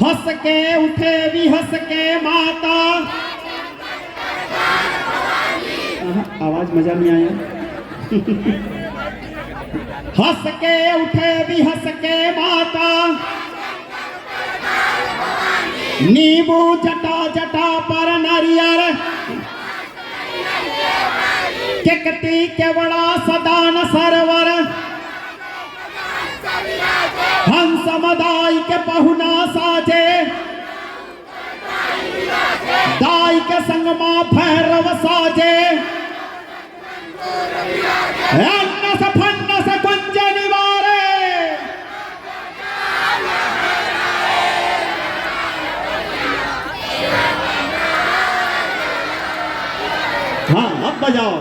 हंस के उठे भी हंस के माता। आवाज मजा नहीं आया। हंस के उठे भी हंस के माता। नींबू जटा जटा पर नारियल। केकटी केवड़ा सदान सरवर। हंस मदाई के पहुना साजे। दाई के संग मां भैरव साजे। अन्नस फन्नस कुंज निवारे। हाँ अब बजाओ।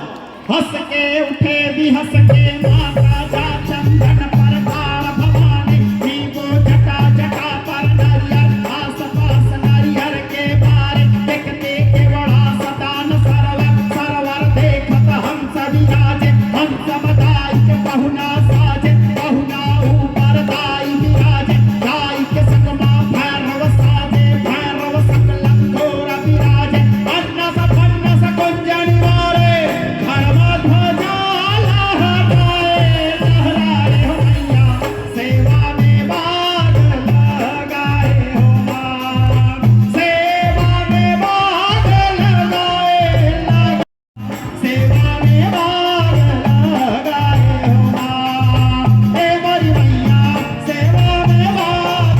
हंस के उठे भी हंस के माता। जा चंदन पर तार भवानी। नींबू जटा जटा पर नारियल। आस पास नारियल के बारे। देखते के बड़ा सदान सरवर। सरवर देखत हंस विराजे। हंस मदाई के पहुना साजे। पहुना ऊपर दाई विराजे। दाई के संग मां भैरव साजे। भैरव संग लंगोर विराजे। अन्नस फन्नस कुंज निवारे। धर्म ध्वजा लहराए लहराए हो मैया। सेवा में बाग लगाए हो मां। सेवा में बाग लगाए सेवा में बाग लगाए हो मां। ए बड़ी मैया सेवा में बाग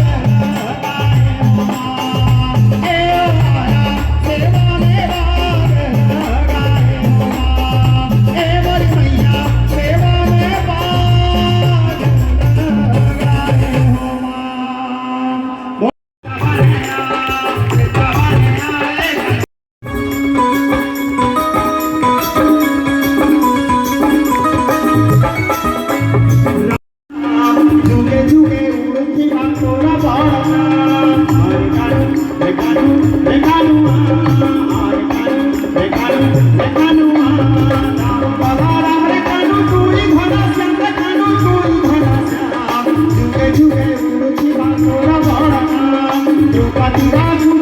लगाए हो मां। ए माया सेवा में बाग लगाए हो मां। ए बड़ी मैया सेवा में बाग लगाए हो मां। जुगे जुगे उड़ती बातोरा बाड़ा। आरे कानू रे कानू रे कानू। आरे कानू रे कानू रे कानू। राम बाबा राम रे कानू तू ही घोड़ा श्याम रे कानू तू ही घोड़ा श्याम। जुगे जुगे उड़ती बातोरा बाड़ा। द्रौपदी राजू